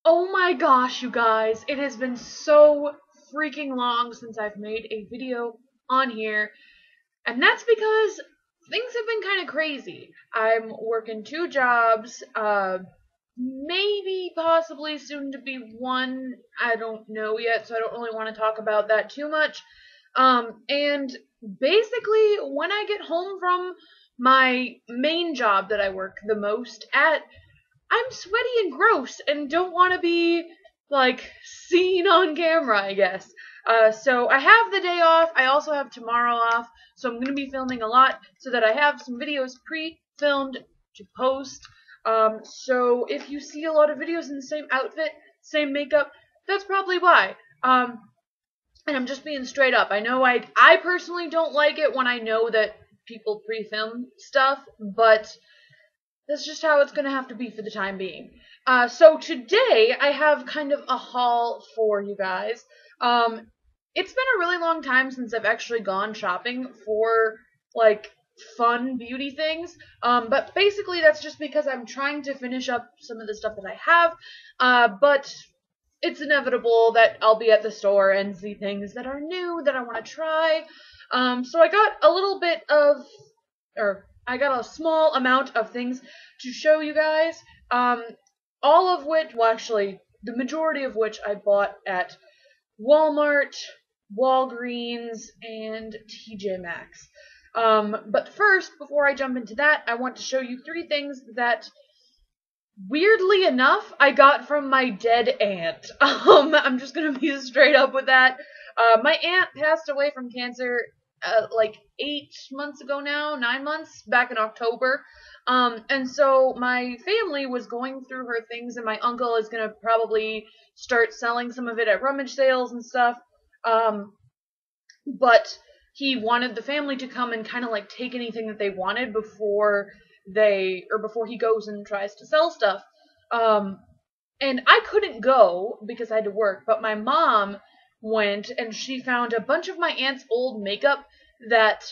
Oh my gosh, you guys, it has been so freaking long since I've made a video on here, and that's because things have been kind of crazy. I'm working two jobs, maybe possibly soon to be one. I don't know yet, so I don't really want to talk about that too much. And basically, when I get home from my main job that I work the most at, I'm sweaty and gross and don't want to be like seen on camera, I guess. So I have the day off. I also have tomorrow off, so I'm going to be filming a lot so that I have some videos pre-filmed to post. So if you see a lot of videos in the same outfit, same makeup, that's probably why. And I'm just being straight up. I know I personally don't like it when I know that people pre-film stuff, but that's just how it's going to have to be for the time being. So today I have kind of a haul for you guys. It's been a really long time since I've actually gone shopping for like fun beauty things. But basically that's just because I'm trying to finish up some of the stuff that I have. But it's inevitable that I'll be at the store and see things that are new that I want to try. So I got a little bit of, or I got a small amount of things to show you guys. All of which, well, actually, the majority of which I bought at Walmart, Walgreens, and TJ Maxx. But first, before I jump into that, I want to show you three things that, weirdly enough, I got from my dead aunt. I'm just gonna be straight up with that. My aunt passed away from cancer like 8 months ago now, 9 months, back in October. And so my family was going through her things, and my uncle is gonna probably start selling some of it at rummage sales and stuff. But he wanted the family to come and kind of like take anything that they wanted before he goes and tries to sell stuff. And I couldn't go because I had to work, but my mom went and she found a bunch of my aunt's old makeup that,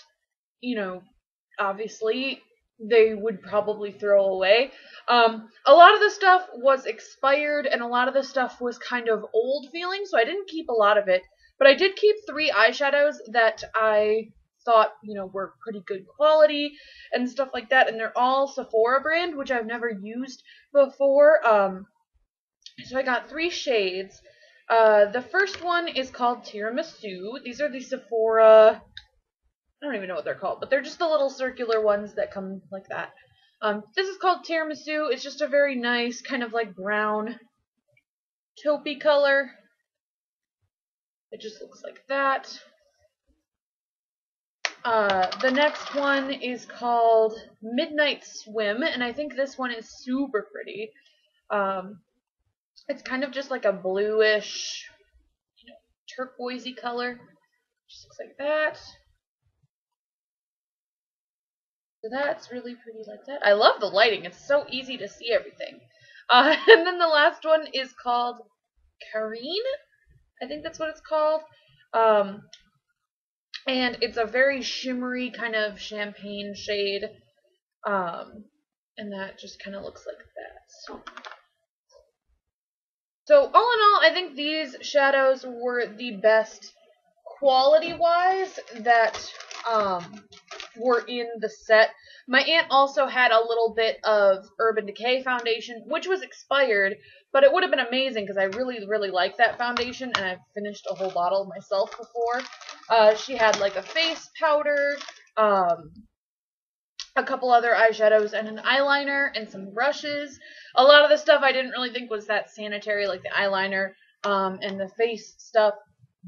you know, obviously they would probably throw away. A lot of the stuff was expired and a lot of the stuff was kind of old feeling, so I didn't keep a lot of it. But I did keep 3 eyeshadows that I thought, were pretty good quality and stuff like that, and they're all Sephora brand, which I've never used before. So I got 3 shades. The first one is called Tiramisu. These are the Sephora, I don't even know what they're called, but they're just the little circular ones that come like that. This is called Tiramisu. It's just a very nice kind of like brown taupey color. It just looks like that. The next one is called Midnight Swim, and I think this one is super pretty. It's kind of just like a bluish, turquoisey color. Just looks like that. So that's really pretty like that. I love the lighting. It's so easy to see everything. And then the last one is called Kareen. I think that's what it's called. And it's a very shimmery kind of champagne shade. And that just kind of looks like that. So all in all, I think these shadows were the best quality-wise that were in the set. My aunt also had a little bit of Urban Decay foundation, which was expired, but it would have been amazing because I really, really like that foundation, and I've finished a whole bottle myself before. She had like a face powder, a couple other eyeshadows, and an eyeliner, and some brushes. A lot of the stuff I didn't really think was that sanitary, like the eyeliner and the face stuff,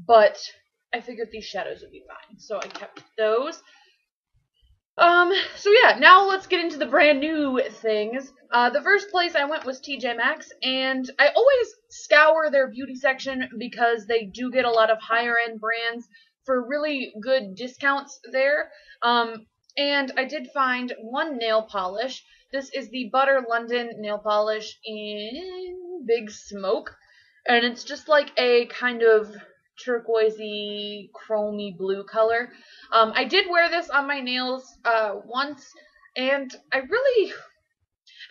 but I figured these shadows would be fine, so I kept those. So yeah, now let's get into the brand new things. The first place I went was TJ Maxx, and I always scour their beauty section because they do get a lot of higher end brands for really good discounts there. And I did find one nail polish. This is the Butter London nail polish in Big Smoke, and it's just like a kind of turquoisey, chromy blue color. I did wear this on my nails once, and I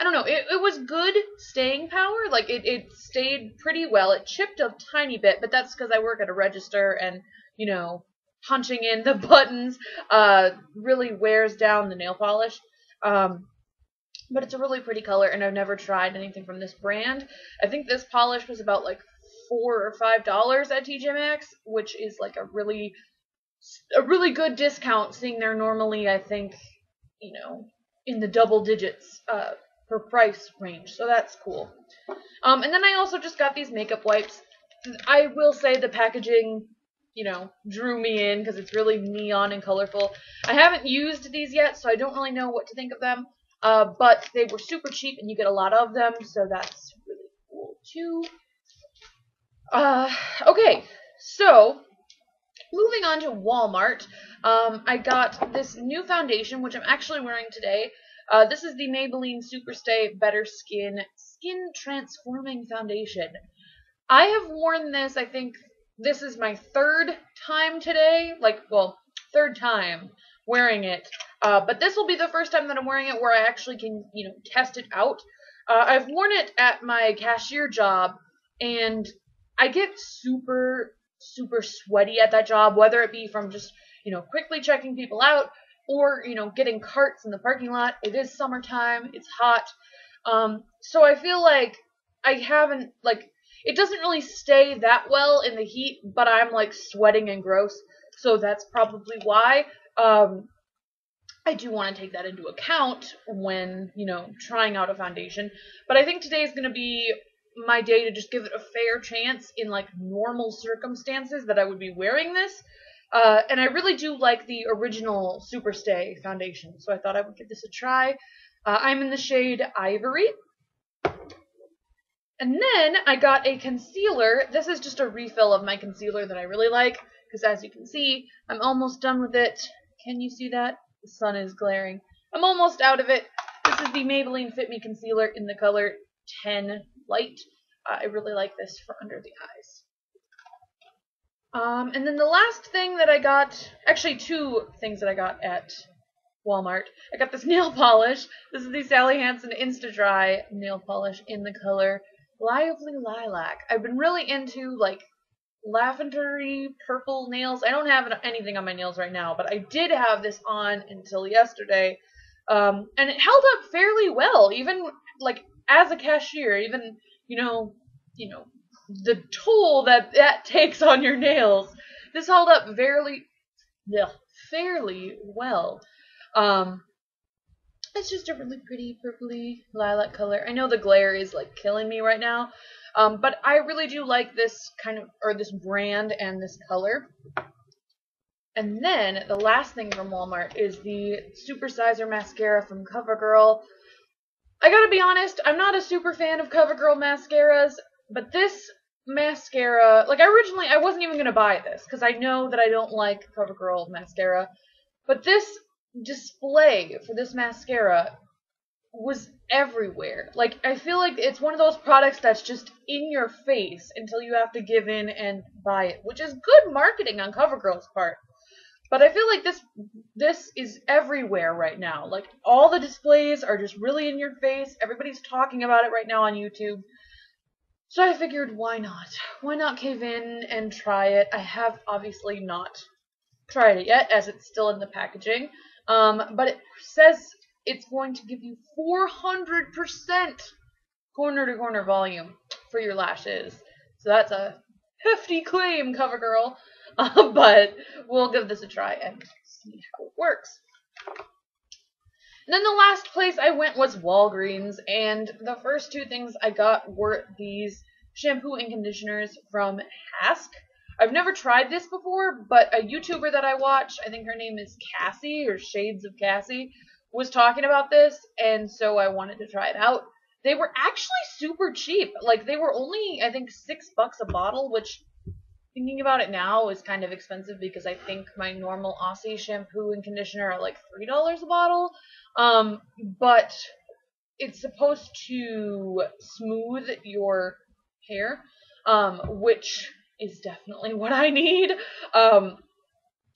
I don't know, it was good staying power. Like, it stayed pretty well. It chipped a tiny bit, but that's because I work at a register and, you know, punching in the buttons really wears down the nail polish. But it's a really pretty color, and I've never tried anything from this brand. I think this polish was about like $4 or $5 at TJ Maxx, which is like a really good discount, seeing they're normally, I think, you know, in the double digits per price range. So that's cool. And then I also just got these makeup wipes. I will say the packaging, you know, drew me in because it's really neon and colorful. I haven't used these yet, so I don't really know what to think of them. But they were super cheap and you get a lot of them, so that's really cool too. Okay, so moving on to Walmart, I got this new foundation, which I'm actually wearing today. This is the Maybelline Superstay Better Skin Transforming Foundation. I have worn this, I think this is my third time today, third time wearing it. But this will be the first time that I'm wearing it where I actually can, you know, test it out. I've worn it at my cashier job, and I get super sweaty at that job, whether it be from just, you know, quickly checking people out or, you know, getting carts in the parking lot. It is summertime. It's hot. So I feel like I haven't, like, it doesn't really stay that well in the heat, but I'm, like, sweating and gross. So that's probably why. I do want to take that into account when, you know, trying out a foundation. But I think today is going to be my day to just give it a fair chance in, like, normal circumstances that I would be wearing this. And I really do like the original Superstay foundation, so I thought I would give this a try. I'm in the shade Ivory. And then I got a concealer. This is just a refill of my concealer that I really like, because as you can see, I'm almost done with it. Can you see that? The sun is glaring. I'm almost out of it. This is the Maybelline Fit Me Concealer in the color 10 Light. I really like this for under the eyes. And then the last thing that I got, actually two things that I got at Walmart. I got this nail polish. This is the Sally Hansen Insta-Dry nail polish in the color Lively Lilac. I've been really into, like, lavendery purple nails. I don't have anything on my nails right now, but I did have this on until yesterday. And it held up fairly well, even, like, as a cashier, even, you know, the toll that takes on your nails. This held up fairly well. It's just a really pretty purpley lilac color. I know the glare is, like, killing me right now, but I really do like this this brand and this color. And then the last thing from Walmart is the Supersizer mascara from CoverGirl. I gotta be honest, I'm not a super fan of CoverGirl mascaras, but this mascara, like, originally I wasn't even gonna buy this because I know that I don't like CoverGirl mascara, but this display for this mascara was everywhere. Like, I feel like it's one of those products that's just in your face until you have to give in and buy it, which is good marketing on CoverGirl's part. But I feel like this is everywhere right now. Like, all the displays are just really in your face. Everybody's talking about it right now on YouTube. So I figured, why not? Why not cave in and try it? I have obviously not tried it yet, as it's still in the packaging. But it says it's going to give you 400% corner-to-corner volume for your lashes. So that's a hefty claim, CoverGirl. But we'll give this a try and see how it works. And then the last place I went was Walgreens, and the first two things I got were these shampoo and conditioners from Hask. I've never tried this before, but a YouTuber that I watch, I think her name is Cassie, or Shades of Cassie, was talking about this, and so I wanted to try it out. They were actually super cheap. Like, they were only, I think, $6 a bottle, which, thinking about it now, is kind of expensive because I think my normal Aussie shampoo and conditioner are like $3 a bottle. But it's supposed to smooth your hair, which is definitely what I need. And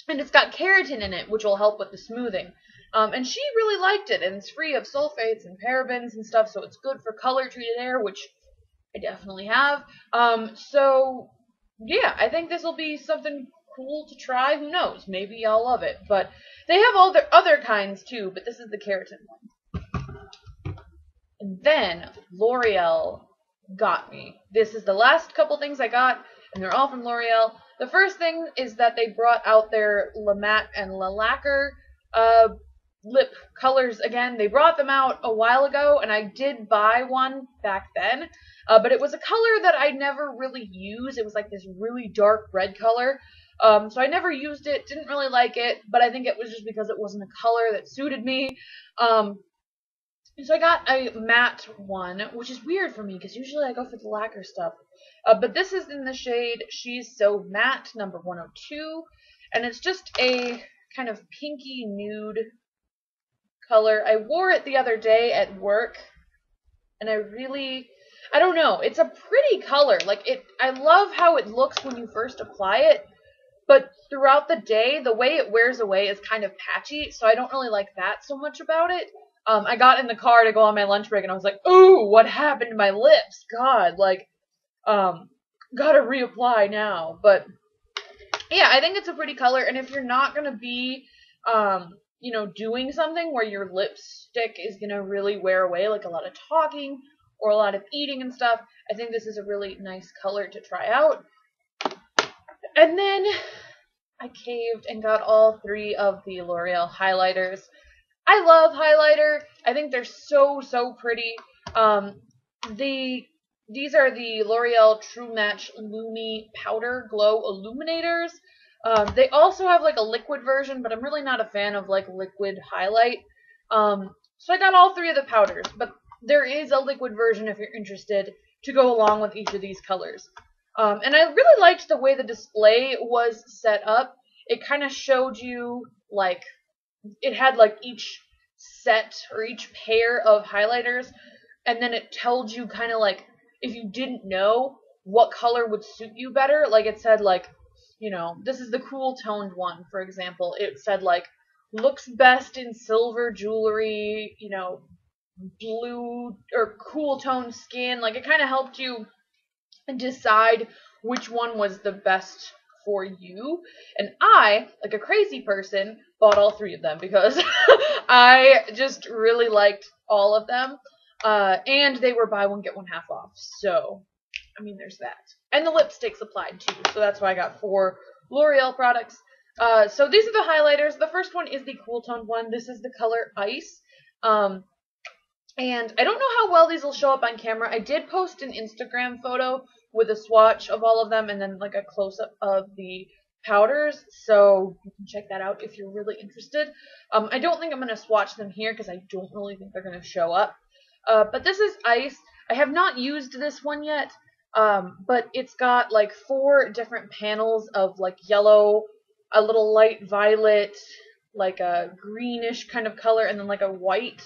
it's got keratin in it, which will help with the smoothing. And she really liked it, and it's free of sulfates and parabens and stuff, so it's good for color treated hair, which I definitely have. So yeah, I think this will be something cool to try. Who knows? Maybe I'll love it. But they have all their other kinds too, but this is the keratin one. And then L'Oreal got me. This is the last couple things I got, and they're all from L'Oreal. The first thing is that they brought out their La Matte and La Lacquer lip colors again. They brought them out a while ago, and I did buy one back then, but it was a color that I never really used. It was like this really dark red color, so I never used it, didn't really like it, but I think it was just because it wasn't a color that suited me. So I got a matte one, which is weird for me, because usually I go for the lacquer stuff. But this is in the shade She's So Matte, number 102, and it's just a kind of pinky nude color. I wore it the other day at work, and I don't know, it's a pretty color. Like, I love how it looks when you first apply it, but throughout the day, the way it wears away is kind of patchy, so I don't really like that so much about it. I got in the car to go on my lunch break, and I was like, ooh, what happened to my lips? God, like, gotta reapply now. But yeah, I think it's a pretty color, and if you're not gonna be, you know, doing something where your lipstick is gonna really wear away, like a lot of talking or a lot of eating and stuff, I think this is a really nice color to try out. And then I caved and got all 3 of the L'Oreal highlighters. I love highlighter. I think they're so pretty. These are the L'Oreal True Match Lumi Powder Glow Illuminators. They also have like a liquid version, but I'm really not a fan of like liquid highlight. So I got all 3 of the powders, but there is a liquid version if you're interested to go along with each of these colors. And I really liked the way the display was set up. It kind of showed you like, it had like each set or each pair of highlighters, and then it told you kind of like, if you didn't know what color would suit you better, like it said like, you know, this is the cool toned one, for example. It said like, looks best in silver jewelry, you know, blue or cool toned skin. Like, it kind of helped you decide which one was the best for you. And I, like a crazy person, bought all 3 of them because I just really liked all of them. And they were buy one get one half off. So, I mean, there's that. And the lipsticks applied too. So that's why I got 4 L'Oreal products. So these are the highlighters. The first one is the cool toned one. This is the color Ice. And I don't know how well these will show up on camera. I did post an Instagram photo with a swatch of all of them and then like a close-up of the powders, so you can check that out if you're really interested. I don't think I'm going to swatch them here because I don't really think they're going to show up. But this is Ice. I have not used this one yet, but it's got like 4 different panels of like yellow, a little light violet, like a greenish kind of color, and then like a white.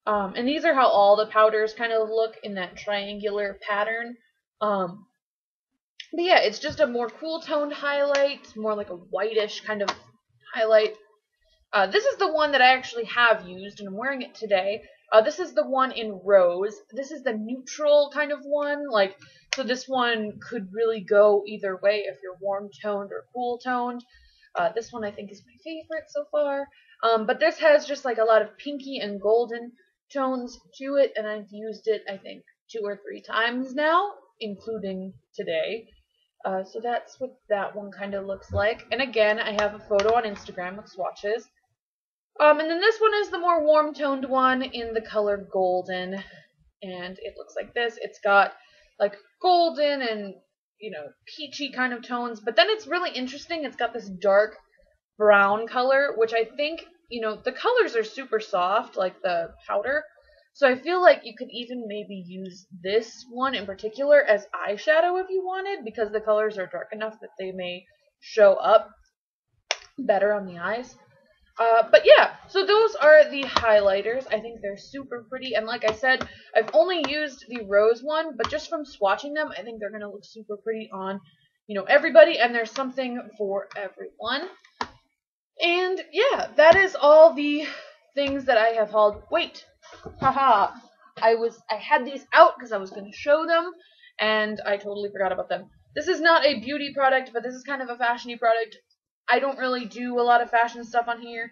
And these are how all the powders kind of look in that triangular pattern. But yeah, it's just a more cool toned highlight, more like a whitish kind of highlight. This is the one that I actually have used, and I'm wearing it today. This is the one in Rose. This is the neutral kind of one. Like, so this one could really go either way if you're warm toned or cool toned. This one I think is my favorite so far. But this has just like a lot of pinky and golden tones to it, and I've used it I think 2 or 3 times now, including today. So that's what that one kind of looks like. And again, I have a photo on Instagram with swatches. And then this one is the more warm-toned one in the color Golden. And it looks like this. It's got like golden and, you know, peachy kind of tones. But then it's really interesting. It's got this dark brown color, which I think, you know, the colors are super soft, like the powder. So I feel like you could even maybe use this one in particular as eyeshadow if you wanted, because the colors are dark enough that they may show up better on the eyes. But yeah, so those are the highlighters. I think they're super pretty, and like I said, I've only used the Rose one, but just from swatching them, I think they're going to look super pretty on, you know, everybody, and there's something for everyone. And yeah, that is all the things that I have hauled. Wait, haha, I had these out because I was going to show them, and I totally forgot about them. This is not a beauty product, but this is kind of a fashiony product. I don't really do a lot of fashion stuff on here,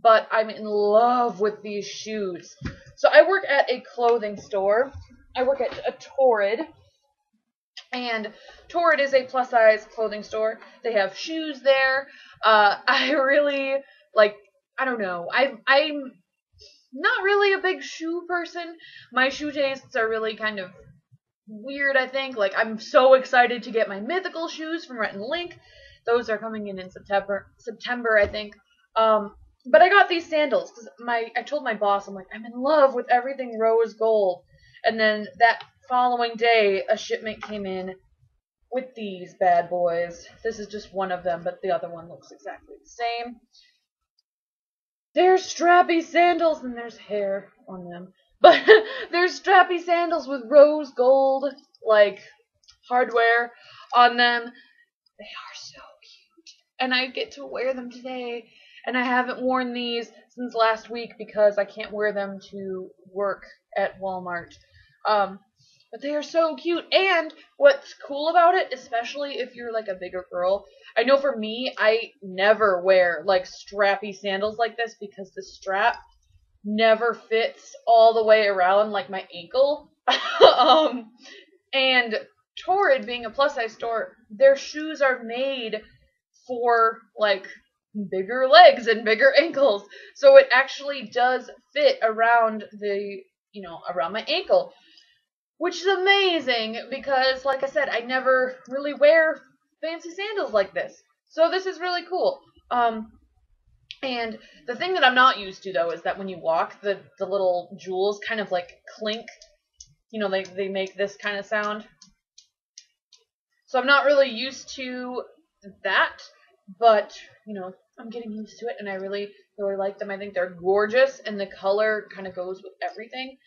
but I'm in love with these shoes. So I work at a clothing store. I work at a Torrid, and Torrid is a plus size clothing store. They have shoes there. I really like. I don't know. I'm not really a big shoe person. My shoe tastes are really kind of weird, I think. Like, I'm so excited to get my mythical shoes from Rhett and Link. Those are coming in September, I think. But I got these sandals because I told my boss, I'm like, I'm in love with everything rose gold. And then that following day, a shipment came in with these bad boys. This is just one of them, but the other one looks exactly the same. They're strappy sandals, and there's hair on them. But they're strappy sandals with rose gold, like, hardware on them. They are so cute. And I get to wear them today. And I haven't worn these since last week because I can't wear them to work at Walmart. But they are so cute. And what's cool about it, especially if you're like a bigger girl, I know for me, I never wear like strappy sandals like this because the strap never fits all the way around like my ankle. And Torrid, being a plus size store, their shoes are made for like bigger legs and bigger ankles. So it actually does fit around around my ankle, which is amazing because, like I said, I never really wear fancy sandals like this. So this is really cool. And the thing that I'm not used to, though, is that when you walk, the little jewels kind of like clink. They make this kind of sound. So I'm not really used to that, but, I'm getting used to it, and I really, really like them. I think they're gorgeous, and the color kind of goes with everything.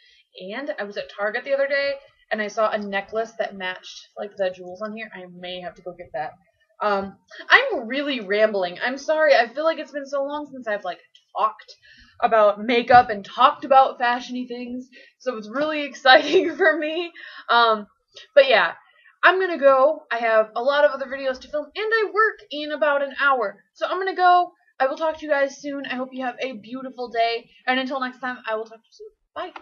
And I was at Target the other day, and I saw a necklace that matched, like, the jewels on here. I may have to go get that. I'm really rambling. I'm sorry. I feel like it's been so long since I've, like, talked about makeup and talked about fashiony things, so it's really exciting for me. But yeah, I'm gonna go. I have a lot of other videos to film, and I work in about an hour. So I'm gonna go. I will talk to you guys soon. I hope you have a beautiful day, and until next time, I will talk to you soon. Bye.